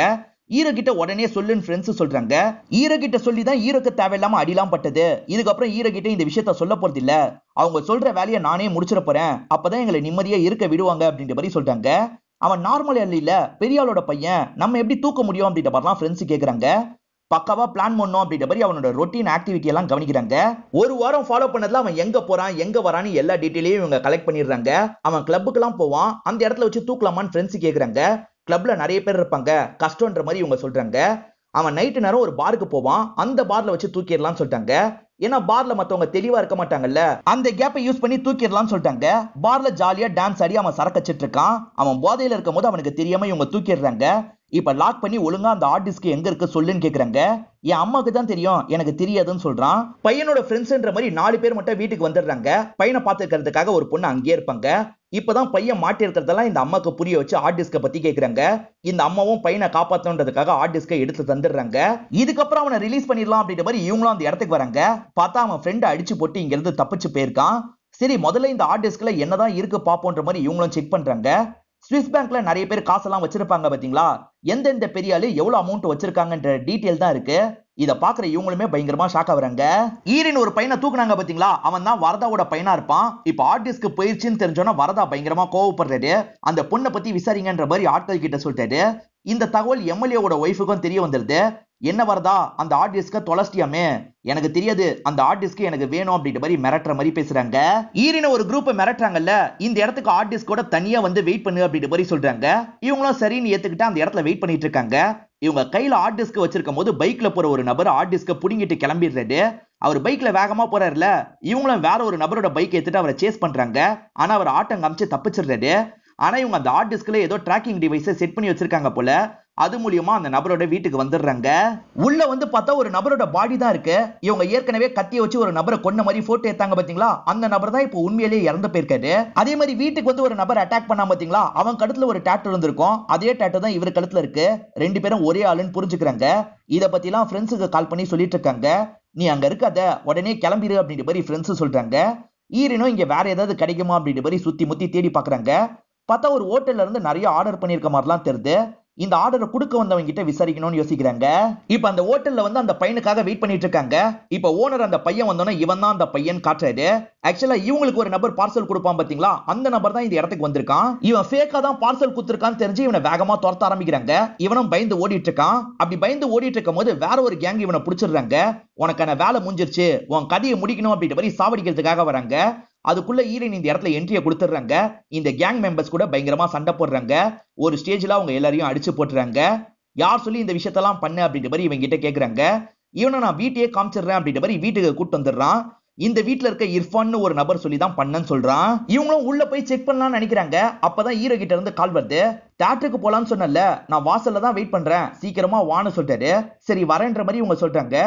ஹீரோ கிட்ட உடனே சொல்லுன்னு ஃப்ரெண்ட்ஸ் சொல்றாங்க. ஹீரோ கிட்ட சொல்லி தான் ஹீரோக்கு தேவையில்லாம அடிலாம் பட்டது. இதுக்கப்புறம் ஹீரோ கிட்ட இந்த விஷயத்த சொல்ல போறது இல்ல, அவங்க சொல்ற வேலையை நானே முடிச்சிட போறேன், அப்பதான் எங்களை நிம்மதியா இருக்க விடுவாங்க அப்படின்ற மாதிரி சொல்றாங்க. அவன் நார்மல் இல்ல, பெரிய ஆளோட பையன், நம்ம எப்படி தூக்க முடியும் அப்படின்ற மாதிரிலாம் ஃப்ரெண்ட்ஸ் கேக்குறாங்க. பக்காவா பிளான் பண்ணோம் அப்படின்ற மாதிரி அவனோட ரொட்டீன் ஆக்டிவிட்டி எல்லாம் கவனிக்கிறாங்க. ஒரு வாரம் ஃபாலோ பண்ணதுல அவன் எங்க போறான் எங்க வரான்னு எல்லா டீடைலையும் இவங்க கலெக்ட் பண்ணிடுறாங்க. அவன் கிளப்புக்கு எல்லாம் போவான், அந்த இடத்துல வச்சு தூக்கலாமான்னு ஃப்ரெண்ட்ஸ் கேக்குறாங்க. கிளப்ல நிறைய பேர் இருப்பாங்க, கஷ்டம்ன்ற மாதிரி இவங்க சொல்றாங்க. அவன் நைட்டு நேரம் ஒரு பாருக்கு போவான், அந்த பார்ல வச்சு தூக்கிடலாம்னு சொல்லிட்டாங்க. ஏன்னா பார்ல மத்தவங்க தெளிவா இருக்க மாட்டாங்கல்ல, அந்த கேப்பை யூஸ் பண்ணி தூக்கிடலாம்னு சொல்லிட்டாங்க. பார்ல ஜாலியா டான்ஸ் ஆடி அவன் சரக்கச்சிட்டு இருக்கான். அவன் போதையில இருக்கும் போது அவனுக்கு தெரியாம இவங்க தூக்கிடுறாங்க. இப்ப லாக் பண்ணி ஒழுங்கா அந்த ஹார்ட் டிஸ்க் எங்க இருக்கு சொல்லுன்னு கேக்குறாங்க. என் அம்மாக்கு தான் தெரியும், எனக்கு தெரியாதுன்னு சொல்றான். பையனோட ஃப்ரெண்ட்ஸ்ன்ற மாதிரி 4 பேர் மட்டும் வீட்டுக்கு வந்துடுறாங்க. பையனை பாத்துக்கிறதுக்காக ஒரு பொண்ணு அங்கேயே இருப்பாங்க. இப்பதான் பையன் மாட்டி இருக்கிறதெல்லாம் இந்த அம்மாக்கு புரிய வச்சு ஹார்ட் டிஸ்க பத்தி கேக்குறாங்க. இந்த அம்மாவும் பையனை காப்பாத்தணுன்றதுக்காக ஹார்ட் டிஸ்கை எடுத்து தந்துடுறாங்க. இதுக்கப்புறம் அவனை ரிலீஸ் பண்ணிடலாம் அப்படின்ற மாதிரி இவங்களும் அந்த இடத்துக்கு வராங்க. பார்த்தா அவன் ஃப்ரெண்ட் அடிச்சு போட்டு இங்க இருந்து தப்பிச்சு போயிருக்கான். சரி முதல்ல இந்த ஹார்ட் டிஸ்க்ல என்னதான் இருக்கு பாப்போன்ற மாதிரி இவங்களும் செக் பண்றாங்க. ஸ்விஸ் பேங்க்ல நிறைய பேர் காசெல்லாம் வச்சிருப்பாங்க பாத்தீங்களா, எந்தெந்த பெரிய ஆளு எவ்வளவு அமௌண்ட் வச்சிருக்காங்கன்ற டீடைல் தான் இருக்கு. இத பாக்குற இவங்களுமே பயங்கரமா ஷாக் ஆகுறாங்க. ஈரின் ஒரு பையனை தூக்குனாங்க பாத்தீங்களா, அவன் தான் வரதாவோட பையனா இருப்பான். இப்ப ஹார்ட் டிஸ்க் போயிருச்சுன்னு தெரிஞ்சோன்னா வரதா பயங்கரமா கோவப்படுறாரு. அந்த பொண்ணை பத்தி விசாரிங்கன்ற மாதிரி ஆட்கள் கிட்ட சொல்லிட்டாரு. இந்த தகவல் எம்எல்ஏவோட ஒய்ஃபுக்கும் தெரிய வந்துருது. என்ன வரதா, அந்த ஹார்ட் டிஸ்க தொலைச்சிட்டியாமே, எனக்கு தெரியாது, அந்த ஹார்ட் டிஸ்க் எனக்கு வேணும் அப்படின்ற மாதிரி மிரட்டுற மாதிரி பேசுறாங்க. ஈரின ஒரு குரூப் மிரட்டுறாங்கல்ல, இந்த இடத்துக்கு ஹார்ட் டிஸ்கோட தனியா வந்து வெயிட் பண்ணு அப்படின்ற மாதிரி சொல்றாங்க. இவங்களும் சரின்னு ஏத்துக்கிட்டு அந்த இடத்துல வெயிட் பண்ணிட்டு இருக்காங்க. இவங்க கையில ஹார்ட் டிஸ்க் வச்சிருக்கும் போது பைக்ல போற ஒரு நபர் ஹார்ட் டிஸ்க புடிங்கிட்டு கிளம்பிடுறாரு. அவர் பைக்ல வேகமா போறாருல, இவங்களும் வேற ஒரு நபரோட பைக் எடுத்துட்டு அவரை சேஸ் பண்றாங்க. ஆனா அவர் ஆட்டம் காமிச்சு தப்பிச்சிடுறாரு. ஆனா இவங்க அந்த ஹார்ட் டிஸ்க்ல ஏதோ ட்ராக்கிங் டிவைஸை செட் பண்ணி வச்சிருக்காங்க போல, அது மூலியமா அந்த நபரோட வீட்டுக்கு வந்துடுறாங்க. உள்ள வந்து பார்த்தா ஒரு நபரோட பாடி தான் இருக்கு. இவங்க ஏற்கனவே கத்திய வச்சு ஒரு நபரை கொன்ன மாதிரி போட்டோ எடுத்தாங்க பாத்தீங்களா, அந்த நபர் தான் இப்போ உண்மையிலேயே இறந்து போயிருக்காரு. அதே மாதிரி வீட்டுக்கு வந்து ஒரு நபர் அட்டாக் பண்ணா பாத்தீங்களா, அவன் கழுத்துல ஒரு டாட்டூ இருந்திருக்கும், அதே டாட்டூ தான் இவர் கழுத்துல இருக்கு. ரெண்டு பேரும் ஒரே ஆளுன்னு புரிஞ்சுக்கிறாங்க. இத பத்தி எல்லாம் ஃப்ரெண்ட்ஸுக்கு கால் பண்ணி சொல்லிட்டு இருக்காங்க. நீ அங்க இருக்காத, உடனே கிளம்பிடு அப்படின்ற மாதிரி ஃப்ரெண்ட்ஸ் சொல்றாங்க. ஈரினும் இங்க வேற ஏதாவது கிடைக்குமா அப்படின்ற மாதிரி சுத்தி முத்தி தேடி பாக்குறாங்க. பார்த்தா ஒரு ஹோட்டல்ல இருந்து நிறைய ஆர்டர் பண்ணிருக்க மாதிரிலாம் தெரியுது. இந்த ஆர்டரை கொடுக்க வந்தவங்க கிட்ட விசாரிக்கணும்னு யோசிக்கிறாங்க. இப்ப அந்த ஹோட்டல்ல வந்து அந்த பையனுக்காக வெயிட் பண்ணிட்டு இருக்காங்க. இப்ப ஓனர் அந்த பையன் வந்தோன்னா இவன் தான் அந்த பையன் காட்டுறாரு. ஆக்சுவலா இவங்களுக்கு ஒரு நபர் பார்சல் கொடுப்பான் பாத்தீங்களா, அந்த நபர் தான் இந்த இடத்துக்கு வந்திருக்கான். இவன் ஃபேக்கா தான் பார்சல் கொடுத்திருக்கான்னு தெரிஞ்சு இவனை வேகமா துரத்த ஆரம்பிக்கிறாங்க. இவனும் பயந்து ஓடிட்டு இருக்கான். அப்படி பயந்து ஓடிட்டு இருக்கும் போது வேற ஒரு கேங் இவனை பிடிச்சிடுறாங்க. உனக்கான வேலை முடிஞ்சிருச்சு, உன் கதையை முடிக்கணும் அப்படின்ற மாதிரி சாவடிக்கிறதுக்காக வராங்க. அதுக்குள்ள ஈரன் இந்த இடத்துல என்ட்ரியை கொடுத்துறாங்க. இந்த கேங் மெம்பர்ஸ் கூட பயங்கரமா சண்டை போடுறாங்க. ஒரு ஸ்டேஜ்ல அவங்க எல்லாரையும் அடிச்சு போட்டுறாங்க. யார் சொல்லி இந்த விஷயத்தெல்லாம் பண்ண அப்படின்ற மாதிரி இவங்க கிட்ட கேக்குறாங்க. இவனை நான் வீட்டையே காமிச்சிடுறேன் அப்படின்ற மாதிரி வீட்டுக்கு கூட்டு வந்துடுறான். இந்த வீட்டுல இருக்க இர்ஃபான் ஒரு நபர் சொல்லி தான் பண்ணன்னு சொல்றான். இவங்களும் உள்ள போய் செக் பண்ணலாம்னு நினைக்கிறாங்க. அப்பதான் ஹீரோ கிட்ட இருந்து கால் வருது. தியேட்டருக்கு போலான்னு சொன்னல, நான் வாசல்ல தான் வெயிட் பண்றேன், சீக்கிரமா வான்னு சொல்லிட்டாரு. சரி வரேன்ற மாதிரி இவங்க சொல்றாங்க.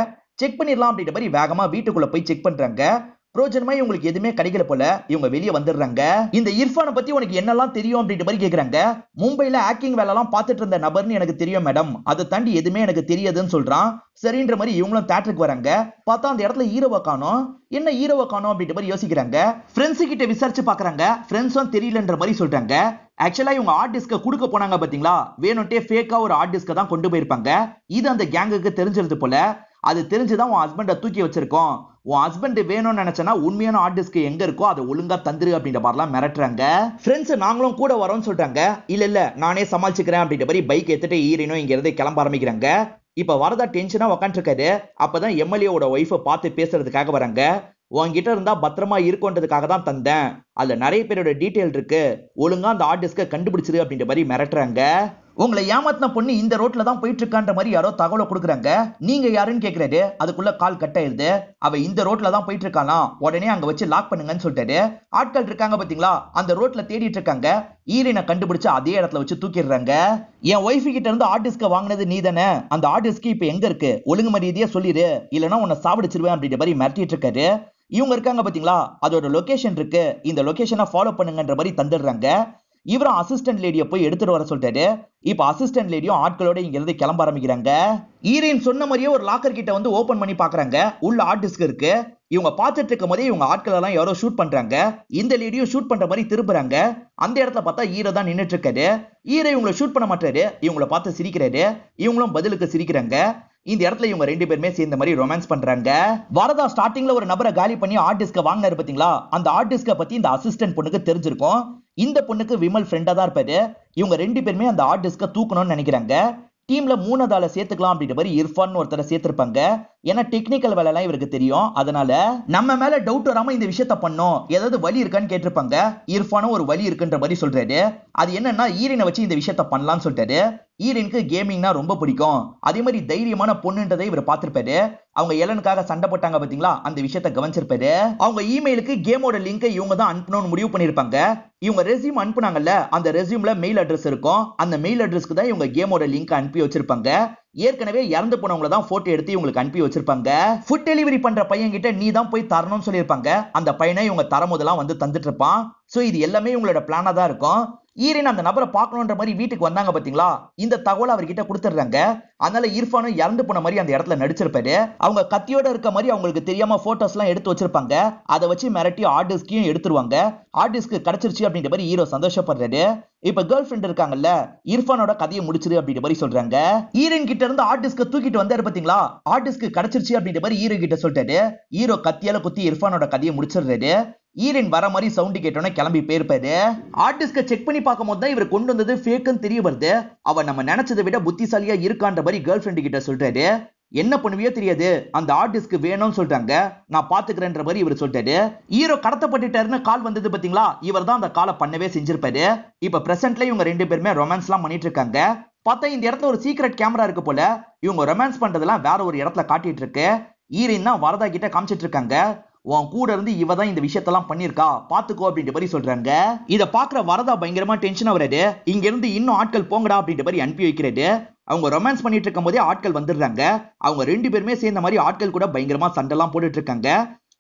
செக் பண்ணிடலாம் அப்படின்ற மாதிரி வேகமா வீட்டுக்குள்ள போய் செக் பண்றாங்க. பிரோஜனமா இவங்களுக்கு எதுவுமே கிடைக்கல போல. இவங்க வெளியே வந்துடுறாங்க. இந்த இர்ஃபானை பத்தி உனக்கு என்னெல்லாம் தெரியும் அப்படின்ற மாதிரி கேக்குறாங்க. மும்பைல ஹேக்கிங் வேலை எல்லாம் பார்த்துட்டு இருந்த நபர்னு எனக்கு தெரியும் மேடம், அதை தாண்டி எதுவுமே எனக்கு தெரியாதுன்னு சொல்றான். சரின்ற மாதிரி இவங்களும் தியேட்டருக்கு வராங்க. பார்த்தா அந்த இடத்துல ஹீரோவை காணோம். என்ன ஹீரோவை காணோம் அப்படின்ற மாதிரி யோசிக்கிறாங்க. ஃப்ரெண்ட்ஸ் கிட்ட விசாரிச்சு பாக்குறாங்க. ஃப்ரெண்ட்ஸும் தெரியலன்ற மாதிரி சொல்றாங்க. ஆக்சுவலா இவங்க ஹார்ட் டிஸ்க கொடுக்க போனாங்க பாத்தீங்களா, வேணும்ட்டே ஃபேக்கா ஒரு ஹார்ட் டிஸ்க தான் கொண்டு போயிருப்பாங்க. இது அந்த கேங்குக்கு தெரிஞ்சிருது போல. அது தெரிஞ்சுதான் உன் ஹஸ்பண்ட தூக்கி வச்சிருக்கோம். உன் ஹஸ்பண்ட் வேணும்னு நினைச்சனா உண்மையான ஹார்ட் டிஸ்க் எங்க இருக்கோ அதை ஒழுங்கா தந்துரு அப்படின்ற மாதிரிலாம் மிரட்டுறாங்க. ஃப்ரெண்ட்ஸ் நாங்களும் கூட வரோம்னு சொல்றாங்க. இல்ல நானே சமாளிச்சுக்கிறேன் அப்படின்ற மாதிரி பைக் எடுத்துட்டு ஈரனும் இங்க இருந்து கிளம்ப ஆரம்பிக்கிறாங்க. இப்ப வரதா டென்ஷனா உட்காந்துருக்காரு. அப்பதான் எம்எல்ஏவோட ஒய்ஃபை பார்த்து பேசுறதுக்காக வராங்க. உன்கிட்ட இருந்தா பத்திரமா இருக்குன்றதுக்காக தான் தந்தேன், அதுல நிறைய பேரோட டீடைல் இருக்கு, ஒழுங்கா அந்த ஹார்ட் டிஸ்கை கண்டுபிடிச்சிரு அப்படின்ற மாதிரி மிரட்டுறாங்க. உங்களை ஏமாத்தின பொண்ணு இந்த ரோட்ல தான் போயிட்டு இருக்கான்ற மாதிரி யாரோ தகவலை கொடுக்குறாங்க. நீங்க யாருன்னு கேக்குறாரு. அதுக்குள்ள கால் கட் ஆயிருது. அவ இந்த ரோட்ல தான் போயிட்டு இருக்கானா, உடனே அங்க வச்சு லாக் பண்ணுங்கன்னு சொல்லிட்டாரு. ஆட்கள் இருக்காங்க பாத்தீங்களா, அந்த ரோட்ல தேடிட்டு இருக்காங்க. ஈரனை கண்டுபிடிச்சு அதே இடத்துல வச்சு தூக்கிடுறாங்க. என் ஒய்ஃபு கிட்ட இருந்து ஹார்ட் டிஸ்க வாங்கினது நீ தானே, அந்த ஹார்ட் டிஸ்க் இப்ப எங்க இருக்கு, ஒழுங்கு மரியாதையா சொல்லிடு, இல்லைன்னா உன்னை சாவடிச்சிருவேன் அப்படின்ற மாதிரி மிரட்டிட்டு இருக்காரு. இவங்க இருக்காங்க பாத்தீங்களா, அதோட லொகேஷன் இருக்கு, இந்த லொகேஷனை ஃபாலோ பண்ணுங்கன்ற மாதிரி தந்துடுறாங்க. இவரும் அசிஸ்டன்ட் லேடியை போய் எடுத்துட்டு வர சொல்லிட்டாரு. இப்ப அசிஸ்டன்ட் லேடியும் ஆட்களோட இங்க இருந்து கிளம்ப ஆரம்பிக்கிறாங்க. ஈரன் சொன்ன மாதிரியே ஒரு லாக்கர் கிட்ட வந்து ஓபன் பண்ணி பாக்குறாங்க. உள்ள ஹார்ட் டிஸ்க் இருக்கு. இவங்க பார்த்துட்டு இருக்கும் போதே இவங்க ஆட்கள் எல்லாம் யாரோ ஷூட் பண்றாங்க. இந்த லேடியும் ஷூட் பண்ற மாதிரி திரும்புறாங்க. அந்த இடத்துல பார்த்தா ஹீரோ தான் நின்னுட்டு இருக்காரு. ஹீரோ இவங்களை ஷூட் பண்ண மாட்டாரு. இவங்களை பார்த்து சிரிக்கிறாரு. இவங்களும் பதிலுக்கு சிரிக்கிறாங்க. இந்த இடத்துல இவங்க ரெண்டு பேருமே சேர்ந்த மாதிரி ரொமான்ஸ் பண்றாங்க. வரதா ஸ்டார்டிங்ல ஒரு நபரை காலி பண்ணி ஹார்ட் டிஸ்க வாங்கினாரு பாத்தீங்களா, அந்த ஹார்ட் டிஸ்க பத்தி இந்த அசிஸ்டன்ட் பொண்ணுக்கு தெரிஞ்சிருக்கும். இந்த பொண்ணுக்கு விமல் ஃப்ரெண்டா தான் இருப்பாரு. இவங்க ரெண்டு பேருமே அந்த ஹார்ட் டிஸ்க தூக்கணும்னு நினைக்கிறாங்க. டீம்ல 3வது ஆளை சேர்த்துக்கலாம் அப்படின்ற மாதிரி இர்ஃபான் ஒருத்தரை சேர்த்திருப்பாங்க. ஏன்னா டெக்னிக்கல் வேலை எல்லாம் இவருக்கு தெரியும். அதனால நம்ம மேல டவுட் வராம இந்த விஷயத்த பண்ணோம், ஏதாவது வழி இருக்கான்னு கேட்டிருப்பாங்க. இர்ஃபானும் ஒரு வழி இருக்குன்ற மாதிரி சொல்றாரு. அது என்னன்னா ஈரனை வச்சு இந்த விஷயத்த பண்ணலாம்னு சொல்லிட்டாரு. ஈரனுக்கு கேமிங்னா ரொம்ப பிடிக்கும். அதே மாதிரி தைரியமான பொண்ணுன்றதை இவர் பார்த்திருப்பாரு. அவங்க எலனுக்காக சண்டை போட்டாங்க பாத்தீங்களா, அந்த விஷயத்த கவனிச்சிருப்பாரு. அவங்க இமெயிலுக்கு கேமோட லிங்கை இவங்க தான் அனுப்பணும்னு முடிவு பண்ணிருப்பாங்க. இவங்க ரெஸ்யூம் அனுப்புனாங்கல்ல, அந்த ரெஸ்யூம்ல மெயில் அட்ரஸ் இருக்கும். அந்த மெயில் அட்ரஸ்க்கு தான் இவங்க கேமோட லிங்க் அனுப்பி வச்சிருப்பாங்க. ஏற்கனவே இறந்து போனவங்கள தான் போட்டோ எடுத்து இவங்களுக்கு அனுப்பி வச்சிருப்பாங்க. ஃபுட் டெலிவரி பண்ற பையன் கிட்ட நீ தான் போய் தரணும்னு சொல்லியிருப்பாங்க. அந்த பையனை இவங்க தரமுதெல்லாம் வந்து தந்துட்டு இருப்பான். சோ இது எல்லாமே இவங்களோட பிளானா தான் இருக்கும். ஈரன் அந்த நபரை பார்க்கணுன்ற மாதிரி வீட்டுக்கு வந்தாங்க பாத்தீங்களா, இந்த தகவல் அவர்கிட்ட கொடுத்துடுறாங்க. அதனால இர்ஃபானும் இறந்து போன மாதிரி அந்த இடத்துல நடிச்சிருப்பாரு. அவங்க கத்தியோட இருக்க மாதிரி அவங்களுக்கு தெரியாம போட்டோஸ் எல்லாம் எடுத்து வச்சிருப்பாங்க. அதை வச்சு மிரட்டி ஹார்ட் டிஸ்கையும் எடுத்துருவாங்க. ஹார்ட் டிஸ்க் கிடைச்சிருச்சு அப்படின்ற மாதிரி ஹீரோ சந்தோஷப்படுறாரு. இப்ப கேர்ள் ஃபிரெண்ட் இருக்காங்கல்ல, இர்ஃபானோட கதையை முடிச்சிரு அப்படின்ற மாதிரி சொல்றாங்க. ஈரன் கிட்ட இருந்து ஹார்ட் டிஸ்க தூக்கிட்டு வந்தாரு பாத்தீங்களா, ஹார்ட் டிஸ்க் கிடைச்சிருச்சு அப்படின்ற மாதிரி ஹீரோ கிட்ட சொல்லிட்டாரு. ஹீரோ கத்தியால குத்தி இர்ஃபானோட கதையை முடிச்சிடுறாரு. ஈரன் வர மாதிரி சவுண்ட் கேட்டோன்னே கிளம்பி போயிருப்பாரு. ஹார்ட் டிஸ்க செக் பண்ணி பார்க்கும் போது தான் இவர் கொண்டு வந்தது ஃபேக்குன்னு தெரிய வருது. அவ நம்ம நினைச்சதை விட புத்திசாலியா இருக்கான்ற மாதிரி கேர்ள் ஃபிரெண்ட் கிட்ட சொல்றாரு. என்ன பண்ணுவியோ தெரியாது, அந்த ஹார்ட் டிஸ்க் வேணும்னு சொல்றாங்க, நான் பாத்துக்கிறேன்ற மாதிரி இவர் சொல்லிட்டாரு. ஹீரோ கடத்தப்பட்டுட்டாருன்னு கால் வந்தது பாத்தீங்களா, இவர் தான் அந்த காலை பண்ணவே செஞ்சிருப்பாரு. இப்ப பிரசன்ட்ல இவங்க ரெண்டு பேருமே ரொமான்ஸ் எல்லாம் பண்ணிட்டு இருக்காங்க. பார்த்தா இந்த இடத்துல ஒரு சீக்ரெட் கேமரா இருக்கு போல. இவங்க ரொமான்ஸ் பண்றதெல்லாம் வேற ஒரு இடத்துல காட்டிட்டு இருக்கு. ஈரன் தான் வரதா கிட்ட காமிச்சிட்டு இருக்காங்க. உன் கூட இருந்து இவ தான் இந்த விஷயத்தெல்லாம் பண்ணிருக்கா, பாத்துக்கோ அப்படின்ற மாதிரி சொல்றாங்க. இத பாக்குற வரதா பயங்கரமா டென்ஷன் ஆகுறாரு. இங்க இருந்து இன்னும் ஆட்கள் போங்கடா அப்படின்ற மாதிரி அனுப்பி வைக்கிறாரு. அவங்க ரொமான்ஸ் பண்ணிட்டு இருக்கும் போதே ஆட்கள் வந்துடுறாங்க. அவங்க ரெண்டு பேருமே சேர்ந்த மாதிரி ஆட்கள் கூட பயங்கரமா சண்டெல்லாம் போட்டுட்டு இருக்காங்க.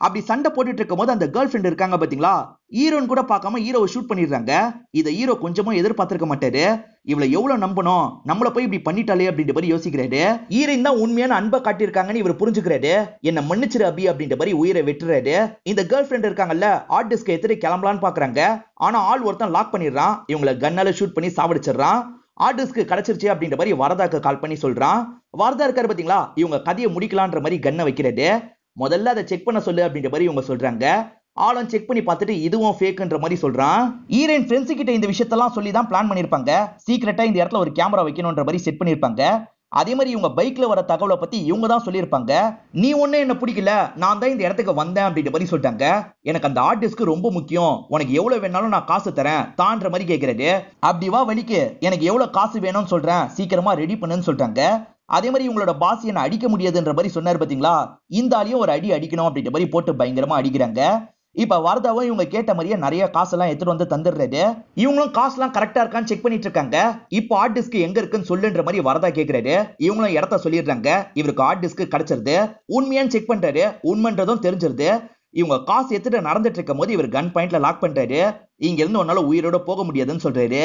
அப்படி சண்டை போட்டுட்டு இருக்கும் போது அந்த கேர்ள் ஃபிரெண்ட் இருக்காங்க பாத்தீங்களா, ஹீரோன் கூட பார்க்காம ஹீரோவை ஷூட் பண்ணிடுறாங்க. இதை ஹீரோ கொஞ்சமும் எதிர்பார்த்திருக்க மாட்டாரு. இவளை எவ்வளவு நம்பணும், நம்மள போய் இப்படி பண்ணிட்டாலே அப்படின்ற மாதிரி யோசிக்கிறாரு. ஹீரோயின் தான் உண்மையான அன்பை காட்டியிருக்காங்கன்னு இவர் புரிஞ்சுக்கிறாரு. என்ன மன்னிச்சிரு அபி அப்படின்ற மாதிரி உயிரை வெட்டுறாரு. இந்த கேர்ள் ஃபிரெண்ட் இருக்காங்கல்ல, ஹார்ட் டிஸ்கை எடுத்துட்டு கிளம்பலான்னு பாக்குறாங்க. ஆனா ஆள் ஒருத்தன் லாக் பண்ணிடுறான். இவங்களை கன்னால ஷூட் பண்ணி சாவடிச்சிடறான். ஹார்ட் டிஸ்க் கிடைச்சிருச்சு அப்படின்ற மாதிரி வரதாக்கு கால் பண்ணி சொல்றான். வரதா இருக்காரு பாத்தீங்களா, இவங்க கதையை முடிக்கலான்ற மாதிரி கன்னை வைக்கிறது. முதல்ல அதை செக் பண்ண சொல்லு அப்படின்ற மாதிரி இவங்க சொல்றாங்க. ஆளும் செக் பண்ணி பார்த்துட்டு இதுவும் ஃபேக்ன்ற மாதிரி சொல்றான். ஹீரோயின் ஃப்ரெண்ட்ஸ் கிட்ட இந்த விஷயத்தெல்லாம் சொல்லி தான் பிளான் பண்ணிருப்பாங்க. சீக்கிரட்டா இந்த இடத்துல ஒரு கேமரா வைக்கணும்ன்ற மாதிரி செட் பண்ணிருப்பாங்க. அதே மாதிரி இவங்க பைக்ல வர தகவலை பத்தி இவங்க தான் சொல்லியிருப்பாங்க. நீ ஒண்ணு என்ன பிடிக்கல, நான் தான் இந்த இடத்துக்கு வந்தேன் அப்படின்ற மாதிரி சொல்லிட்டாங்க. எனக்கு அந்த ஹார்ட் டிஸ்க் ரொம்ப முக்கியம், உனக்கு எவ்வளவு வேணாலும் நான் காசு தரேன் தான்ற மாதிரி கேட்கறது. அப்படி வா வலிக்கு, எனக்கு எவ்வளவு காசு வேணும்னு சொல்றேன், சீக்கிரமா ரெடி பண்ணுன்னு சொல்றாங்க. அதே மாதிரி இவங்களோட பாஸ் என்ன அடிக்க முடியாதுன்ற மாதிரி சொன்னாரு பாத்தீங்களா, இந்த ஆளையும் ஒரு அடி அடிக்கணும் அப்படின்ற மாதிரி போட்டு பயங்கரமா அடிக்கிறாங்க. இப்ப வரதாவும் இவங்க கேட்ட மாதிரியே நிறைய காசெல்லாம் எடுத்துட்டு வந்து தந்துடுறாரு. இவங்களும் காசுலாம் கரெக்டா இருக்கான்னு செக் பண்ணிட்டு இருக்காங்க. இப்போ ஹார்ட் டிஸ்க் எங்க இருக்குன்னு சொல்லுன்ற மாதிரி வரதா கேக்குறாரு. இவங்களும் இடத்த சொல்லிடுறாங்க. இவருக்கு ஹார்ட் டிஸ்க் கிடைச்சிருது. உண்மையான்னு செக் பண்றாரு. உண்மைன்றதும் தெரிஞ்சிருது. இவங்க காசு எடுத்துட்டு நடந்துட்டு இருக்கும் போது இவர் கன் பாயிண்ட்ல லாக் பண்றாரு. இங்க இருந்து உன்னால உயிரோட போக முடியாதுன்னு சொல்றாரு.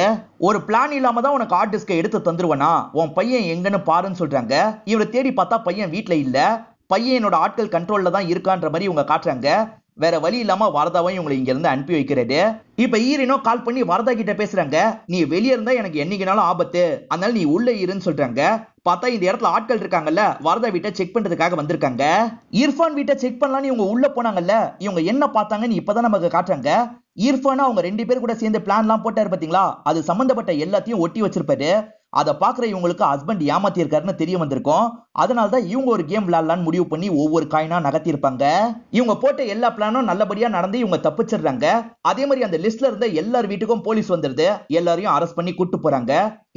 ஒரு பிளான் இல்லாம தான் உனக்கு ஹார்ட் டிஸ்கை எடுத்து தந்துருவனா, உன் பையன் எங்கன்னு பாருன்னு சொல்றாங்க. இவரை தேடி பார்த்தா பையன் வீட்டுல இல்ல. பையன் என்னோட ஆட்கள் கண்ட்ரோல்ல தான் இருக்கான்ற மாதிரி இவங்க காட்டுறாங்க. வேற வழி இல்லாம வரதாவும் இவங்களை இங்க இருந்து அனுப்பி வைக்கிறது. இப்ப ஈரனோ கால் பண்ணி வரதா கிட்ட பேசுறாங்க. நீ வெளியே இருந்தா எனக்கு என்னைக்குனாலும் ஆபத்து, அதனால நீ உள்ள இருன்னு சொல்றாங்க. பார்த்தா இந்த இடத்துல ஆட்கள் இருக்காங்கல்ல, வரதா வீட்டை செக் பண்றதுக்காக வந்திருக்காங்க. இர்ஃபான் வீட்டை செக் பண்ணலாம்னு இவங்க உள்ள போனாங்கல்ல, இவங்க என்ன பார்த்தாங்கன்னு இப்பதான் நமக்கு காட்டுறாங்க. இர்ஃபான் அவங்க 2 பேர் கூட சேர்ந்து பிளான் எல்லாம் போட்டாரு பாத்தீங்களா, அது சம்பந்தப்பட்ட எல்லாத்தையும் ஒட்டி வச்சிருப்பாரு. அதை பாக்குற இவங்களுக்கு ஹஸ்பண்ட் ஏமாத்தி இருக்காருன்னு தெரிய வந்திருக்கும். அதனாலதான் இவங்க ஒரு கேம் விளையாடலான்னு முடிவு பண்ணி ஒவ்வொரு காயினா நகர்த்தி இருப்பாங்க. இவங்க போட்ட எல்லா பிளானும் நல்லபடியா நடந்து இவங்க தப்பிச்சிடுறாங்க. அதே மாதிரி அந்த லிஸ்ட்ல இருந்த எல்லார் வீட்டுக்கும் போலீஸ் வந்துருது. எல்லாரையும் அரெஸ்ட் பண்ணி கூட்டு போறாங்க.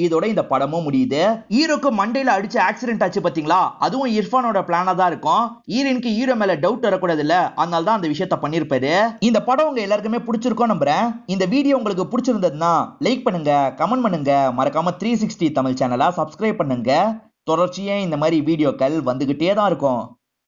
இதோட இந்த படமும் முடியுது. ஹீரோக்கு மண்டையில அடிச்சு ஆக்சிடென்ட் ஆச்சு பாத்தீங்களா, அதுவும் இர்ஃபானோட பிளானா தான் இருக்கும். ஹீரோனுக்கு ஹீரோ மேல டவுட் வரக்கூடாது இல்ல, அதனால தான் அந்த விஷயத்த பண்ணிருப்பாரு. இந்த படம் உங்க எல்லாருக்குமே பிடிச்சிருக்கும் நம்புறேன். இந்த வீடியோ உங்களுக்கு பிடிச்சிருந்ததுன்னா லைக் பண்ணுங்க, கமெண்ட் பண்ணுங்க, மறக்காம 360 தமிழ் சேனலை சப்ஸ்கிரைப் பண்ணுங்க. தொடர்ச்சியா இந்த மாதிரி வீடியோக்கள் வந்துகிட்டே தான் இருக்கும்.